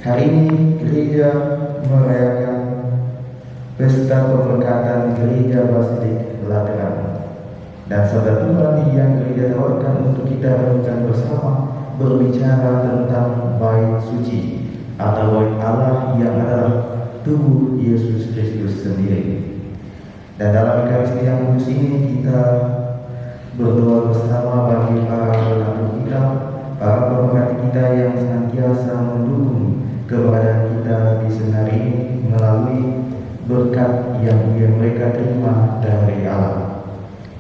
Hari ini gereja merayakan pesta pemberkatan gereja Basilik Lateran, dan saudara Tuhan yang gereja tawarkan untuk kita renungkan bersama berbicara tentang bait suci atau bait Allah yang adalah tubuh Yesus Kristus sendiri. Dan dalam Ekaristi yang kudus ini kita berdoa bersama bagi para penabur kita, para pemerhati kita yang senantiasa mendukung keberadaan kita di senari ini melalui berkat yang mereka terima dari Allah.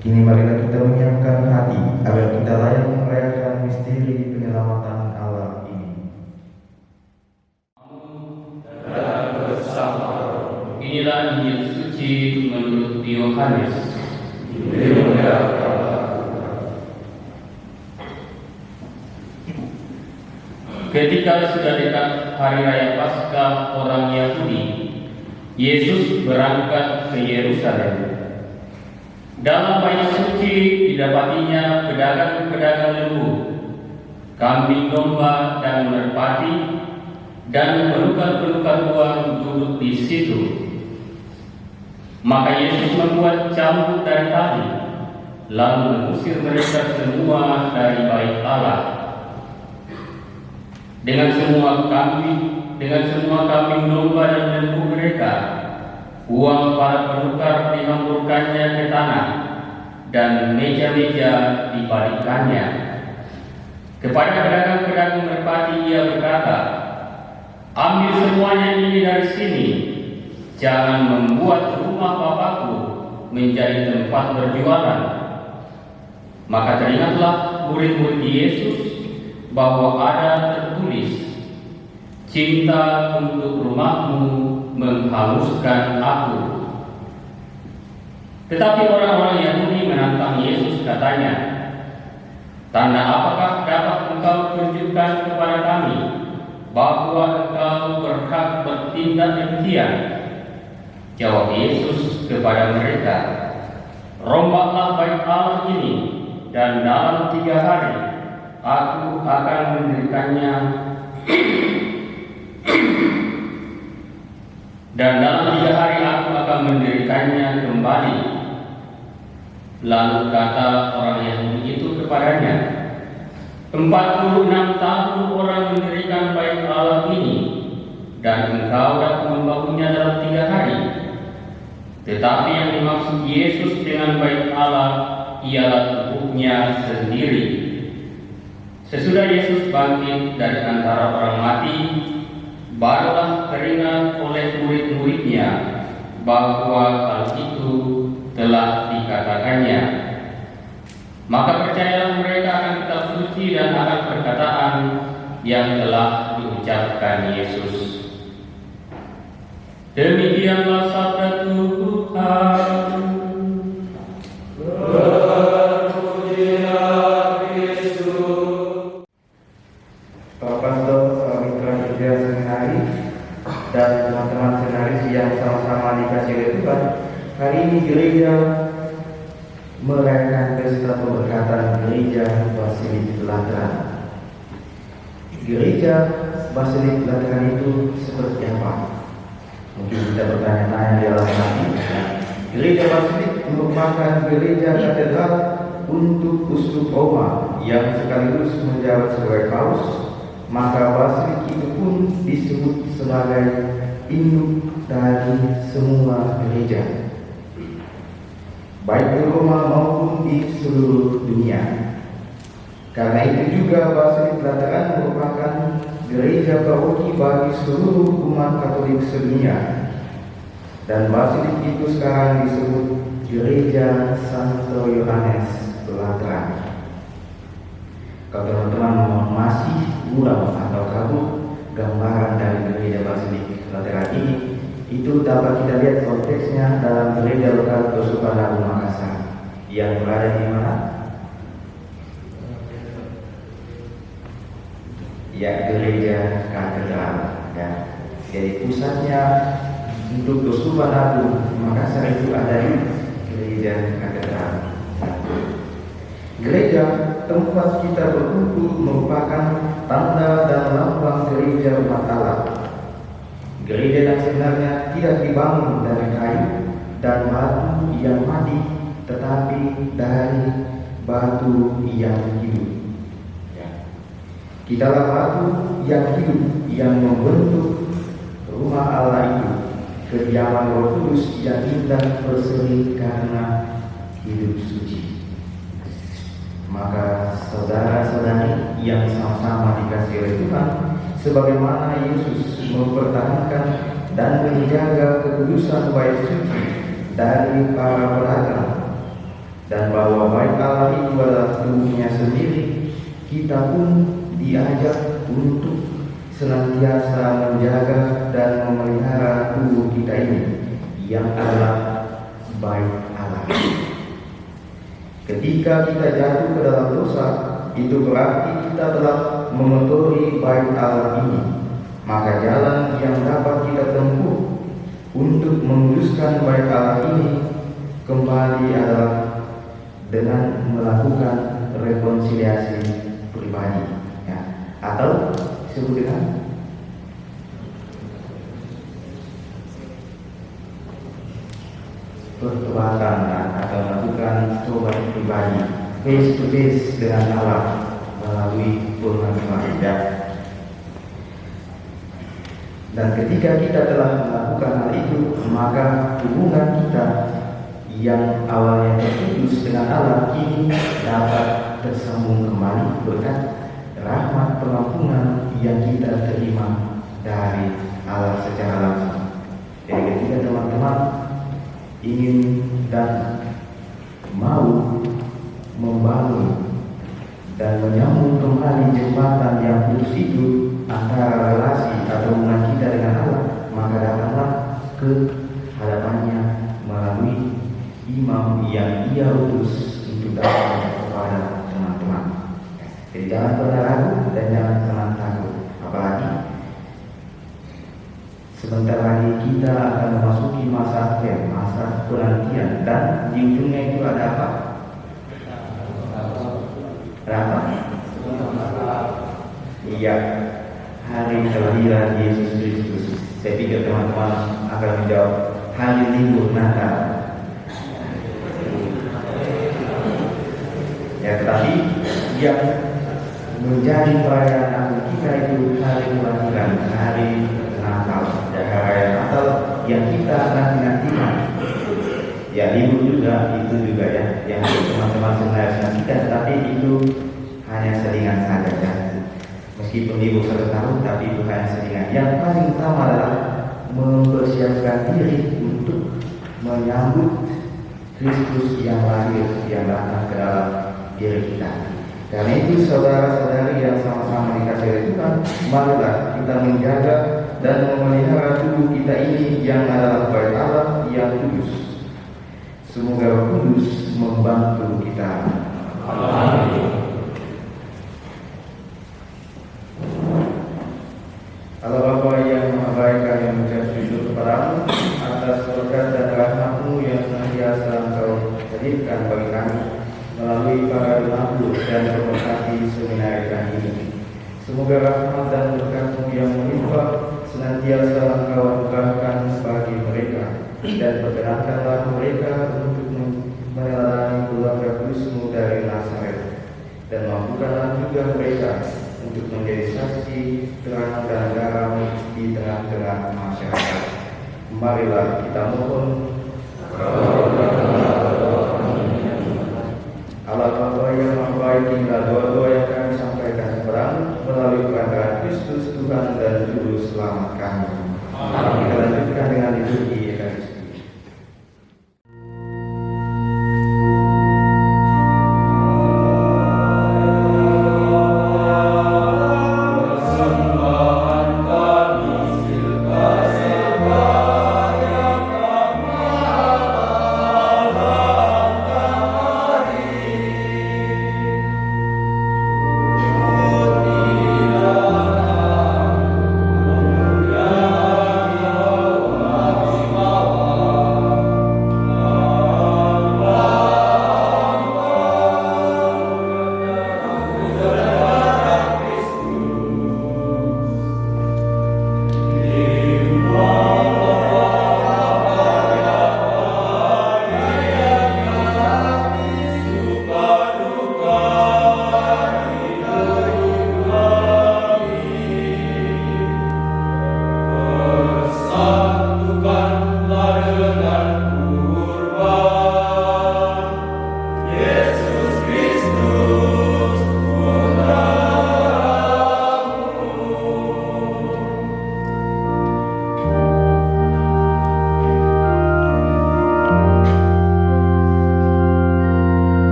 Kini marilah kita menyiapkan hati agar kita layak merayakan misteri penyelamatan Allah ini. Dan bersama inilah Injil suci menurut Yohanes. Ketika sudah dekat hari raya Paskah orang Yahudi, Yesus berangkat ke Yerusalem. Dalam bait suci didapatinya pedagang-pedagang lembu, kambing domba dan merpati, dan penukar-penukar uang duduk di situ. Maka Yesus membuat cambuk dari tali, lalu mengusir mereka semua dari bait Allah. Dengan semua kambing domba dan lembu mereka, uang para penukar dihamburkannya ke tanah, dan meja-meja dibalikkannya. Kepada pedagang-pedagang merpati ia berkata, "Ambil semuanya ini dari sini, jangan membuat rumah Bapakku menjadi tempat berjualan." Maka teringatlah murid-murid Yesus bahwa ada tertulis, "Cinta untuk rumahmu menghanguskan aku." Tetapi orang-orang Yahudi menantang Yesus, katanya, "Tanda apakah dapat engkau tunjukkan kepada kami bahwa engkau berhak bertindak demikian?" Jawab Yesus kepada mereka, "Rombaklah bait Allah ini, dan dalam 3 hari Aku akan mendirikannya, dan dalam 3 hari Aku akan mendirikannya kembali." Lalu kata orang Yahudi itu kepadanya, 46 tahun orang mendirikan bait Allah ini, dan engkau dapat membangunnya dalam 3 hari. Tetapi yang dimaksud Yesus dengan bait Allah ialah tubuhnya sendiri. Sesudah Yesus bangkit dari antara orang mati, barulah teringat oleh murid-muridnya bahwa hal itu telah dikatakannya. Maka percayalah mereka akan kitab suci dan akan perkataan yang telah diucapkan Yesus. Demikianlah sabda Tuhan. Dan teman-teman seminaris yang sama-sama dikasih oleh Tuhan, hari ini gereja merayakan pesta pemberkatan gereja Basilik Lateran. Gereja Basilik Lateran itu seperti apa? Mungkin kita bertanya-tanya di dalam hati. Gereja Basilik merupakan gereja katedral untuk uskup Roma yang sekaligus menjabat sebagai paus. Maka Basilik itu pun disebut sebagai induk dari semua gereja, baik di Roma maupun di seluruh dunia. Karena itu juga Basilik Lateran merupakan gereja paroki bagi seluruh umat Katolik sedunia. Dan Basilik itu sekarang disebut Gereja Santo Yohanes Lateran. Kalau teman-teman masih kurang atau kabur gambaran dari gereja Basilik Lateran ini, itu dapat kita lihat konteksnya dalam gereja lokal Keuskupan Agung Makassar yang berada di mana? Ya, gereja katedral. Ya. Jadi pusatnya untuk Keuskupan Agung Makassar itu ada di gereja katedral. Gereja, tempat kita berkumpul, merupakan tanda dan lambang gereja umat Allah. Gereja yang sebenarnya tidak dibangun dari kayu dan batu yang mati, tetapi dari batu yang hidup. Kitalah batu yang hidup yang membentuk rumah Allah itu, kediaman Roh Kudus yang indah berseri karena hidup suci. Maka saudara-saudari yang sama-sama dikasihi oleh Tuhan, sebagaimana Yesus mempertahankan dan menjaga kekudusan bait suci dari para pedagang, dan bahwa bait Allah itu adalah tubuhnya sendiri, kita pun diajak untuk senantiasa menjaga dan memelihara tubuh kita ini yang adalah bait Allah. Ketika kita jatuh ke dalam dosa, itu berarti kita telah mengotori bait Allah ini. Maka jalan yang dapat kita tempuh untuk menguduskan bait Allah ini kembali adalah dengan melakukan rekonsiliasi pribadi, ya, atau disebut dengan pertobatan atau melakukan tobat pribadi, face to face dengan Allah melalui firman-Nya. Dan ketika kita telah melakukan hal itu, maka hubungan kita yang awalnya terputus dengan Allah kini dapat tersambung kembali berkat rahmat pengampunan yang kita terima dari Allah secara langsung. Jadi ketika teman-teman ingin dan mau membangun dan menyambung kembali jembatan yang putus itu antara relasi atau hubungan kita dengan Allah, maka datanglah ke hadapannya melalui imam yang ia utus untuk datang kepada teman-teman. Jadi jangan pernah ragu dan jangan pernah takut. Apalagi sebentar lagi kita akan memasuki masa akhir, masa penantian, dan di ujungnya itu ada apa? Ada apa? Iya, hari kelahiran Yesus Kristus. Saya pikir teman-teman akan menjawab hari libur Natal. Ya, tetapi yang menjadi perayaan agung kita itu hari kelahiran, hari Natal, ya, hari Natal yang kita nanti-nantikan. Ya, libur juga, itu juga ya, yang teman-teman sebenarnya nantikan, tapi itu hanya selingan saja ya. Meskipun libur 1 tahun, tapi itu hanya selingan. Yang paling utama adalah mempersiapkan diri untuk menyambut Kristus yang lahir, yang datang ke dalam diri kita. Karena itu saudara-saudari yang sama-sama dikasihi oleh Tuhan, marilah kita menjaga dan memelihara tubuh kita ini yang adalah bait Allah yang kudus. Semoga Roh Kudus membantu kita. Amin. Allah Bapa yang Maha Baik, kami mengucap syukur kepadamu atas berkat dan rahmat-Mu yang senantiasa Engkau hadirkan bagi kami melalui para doa dan memberkati seminari kami ini. Semoga rahmat dan berkat-Mu yang melimpah senantiasa Engkau anugerahkan bagi mereka, dan perkenankanlah mereka untuk meneladani keluarga kudus-Mu dari Nazaret, dan mampukanlah juga mereka untuk menjadi saksi terang dan garam di tengah-tengah masyarakat. Marilah kita mohon. Allah Bapa yang Maha Baik, inilah doa-doa yang kami sampaikan kepadamu melalui perantara Kristus Tuhan dan Juru Selamat kami. Kita lanjutkan dengan liturgi Ekaristi.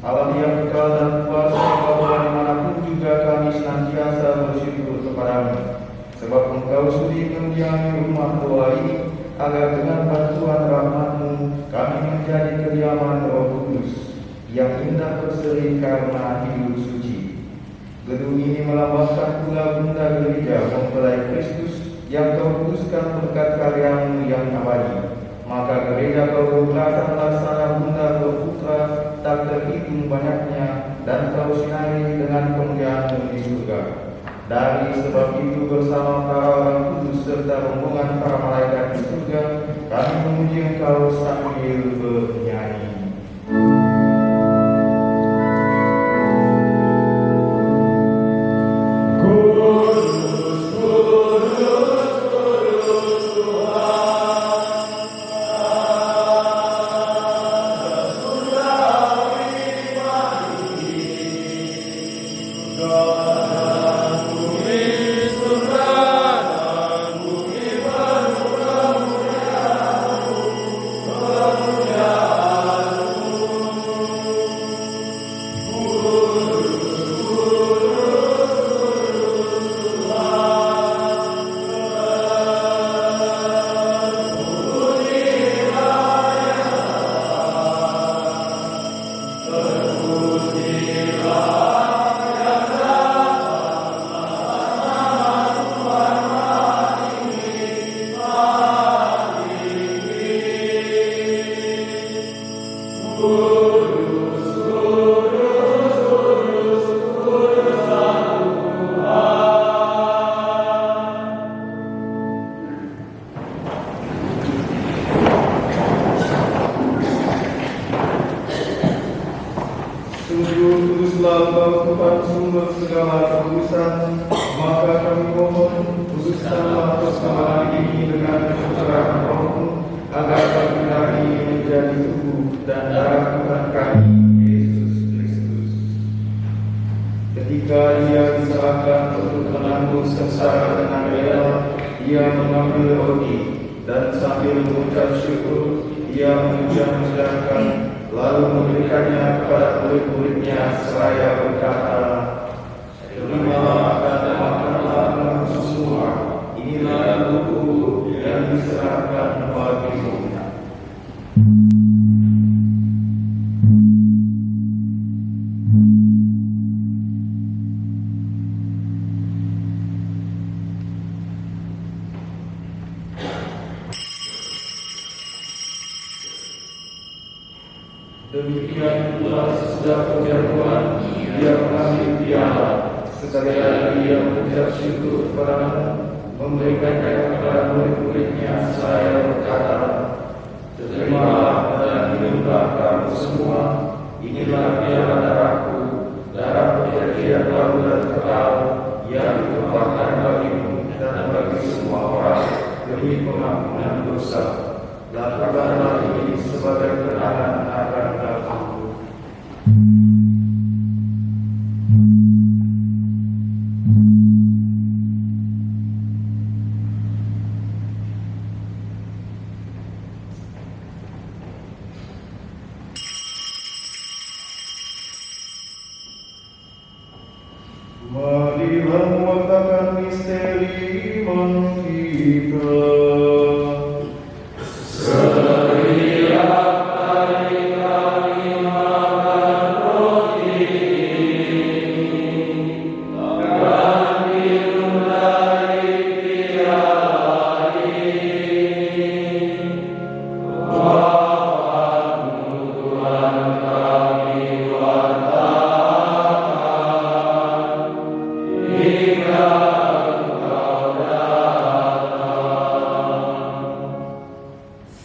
Allah yang kekal dan kuasa, bahwa dimanapun juga kami senantiasa bersyukur kepadamu, sebab Engkau sudi mendiami rumah doa ini, agar dengan bantuan rahmat-Mu kami menjadi kediaman Roh Kudus yang indah berseri karena hidup suci. Gedung ini melambangkan pula bunda gereja mempelai Kristus yang Kau kuduskan berkat karya-Mu yang abadi. Maka gereja Kau berkelatan laksana bunda Kau putra tak terhitung banyaknya, dan Kau sinari dengan kemuliaan-Mu di surga. Dari sebab itu bersama para orang kudus serta rombongan para malaikat di surga, kami memuji Engkau sambil bernyanyi. Kuduslah Engkau Tuhan sumber segala kekudusan, maka kami mohon kuduskanlah persembahan ini dengan pencurahan Roh-Mu, agar baginda ini menjadi tubuh dan darah Tuhan kami Yesus Kristus. Ketika Ia diserahkan untuk menanggung sengsara dengan rela, Ia mengambil roti dan sambil mengucap syukur, Ia mengucap-ucapkan, lalu memberikannya kepada murid-muridnya seraya berkata, "Terimalah dan makanlah kamu semua, inilah tubuhku yang diserahkan bagimu." Demikian pula sesudah perjamuan, Ia mengambil piala, sekali lagi Ia mengucap syukur kepada-Mu, memberikannya kepada murid-muridnya seraya berkata, "Terimalah dan minumlah kamu semua, inilah piala darah-Ku, darah perjanjian baru dan kekal, yang ditumpahkan bagimu dan bagi semua orang demi pengampunan dosa. Lakukanlah ini sebagai kenangan akan aku." Marilah menguatkan misteri iman kita.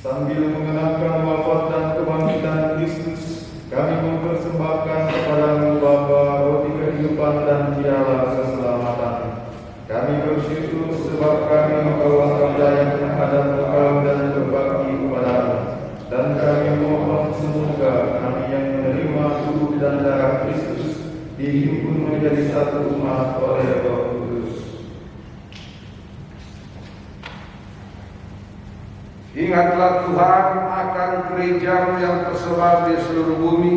Sambil mengenangkan wafat dan kebangkitan Kristus, kami mempersembahkan kepada-Mu Bapa roti kehidupan dan piala keselamatan. Kami bersyukur sebab kami membawa yang menghadap Engkau dan berbakti kepada-Mu. Dan kami mohon semoga kami yang menerima tubuh dan darah Kristus dihimpun menjadi satu umat oleh Roh Kudus. Ingatlah Tuhan akan gereja-Mu yang tersebar di seluruh bumi,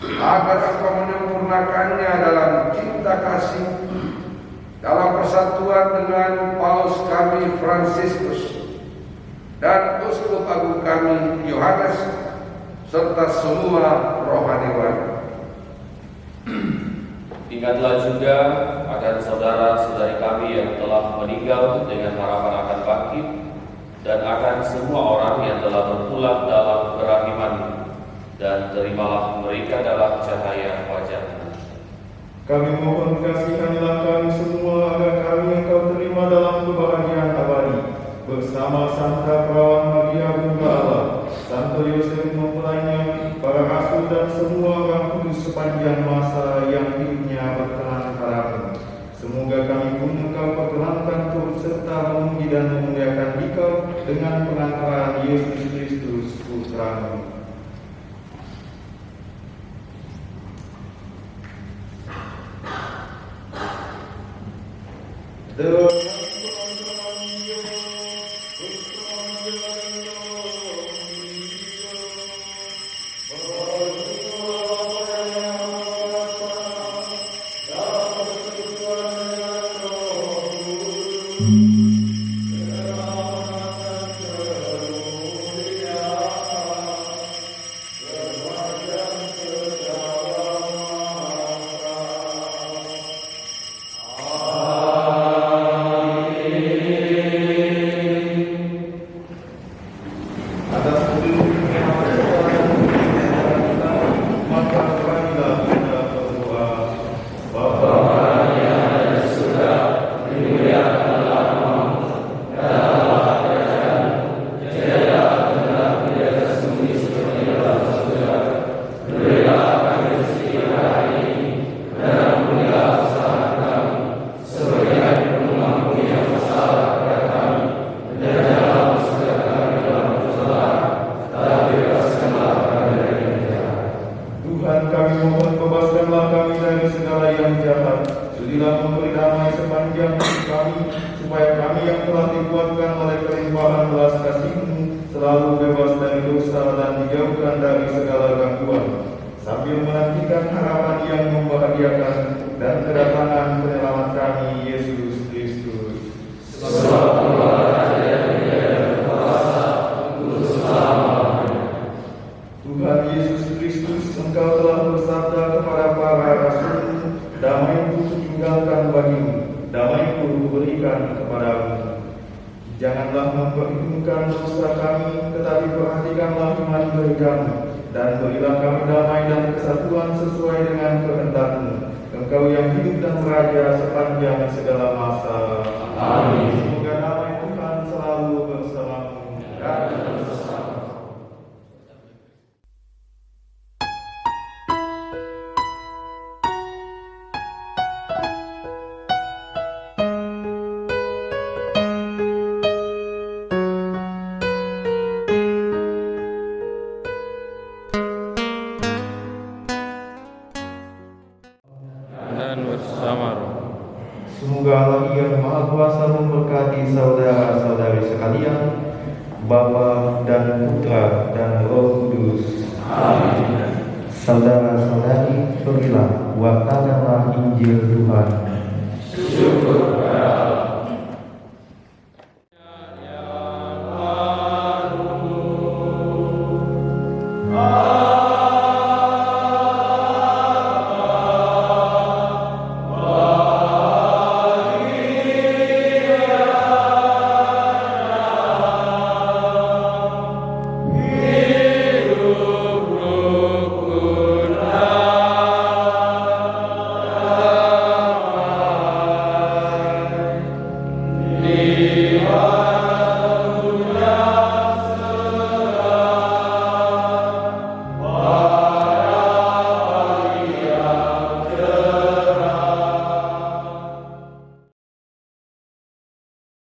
agar Engkau menyempurnakannya dalam cinta kasih, dalam persatuan dengan Paus kami Fransiskus dan Uskup Agung kami Yohanes, serta semua rohaniwan. Ingatlah juga akan saudara-saudari kami yang telah meninggal dengan harapan akan bangkit, dan akan semua orang yang telah berpulang dalam kerahiman, dan terimalah mereka dalam cahaya wajah-Mu. Kami mohon kasihanilah kami semua agar kami Engkau terima dalam kebahagiaan abadi bersama Santa Perawan Maria Bunda Allah, Santo Yosef mempelainya, para rasul dan semua orang kudus sepanjang masa yang hidupnya berkenan kepadamu. Semoga kami pun Engkau perkenankan turut serta memuji dan memuliakan Dikau dengan pengantaran Yesus Kristus Putra-Mu. Janganlah memperhitungkan dosa kami, tetapi perhatikanlah iman berikan, dan berilah kami damai dan kesatuan sesuai dengan kehendak-Mu. Engkau yang hidup dan beraja sepanjang segala masa. Amin. Semoga damai Tuhan selalu bersamamu dan bersama. Semoga Allah yang Maha Kuasa memberkati saudara-saudari sekalian, Bapa dan Putra dan Roh Kudus. Amin. Saudara-saudari, pergilah, wartakanlah Injil Tuhan. Syukur kepada Allah.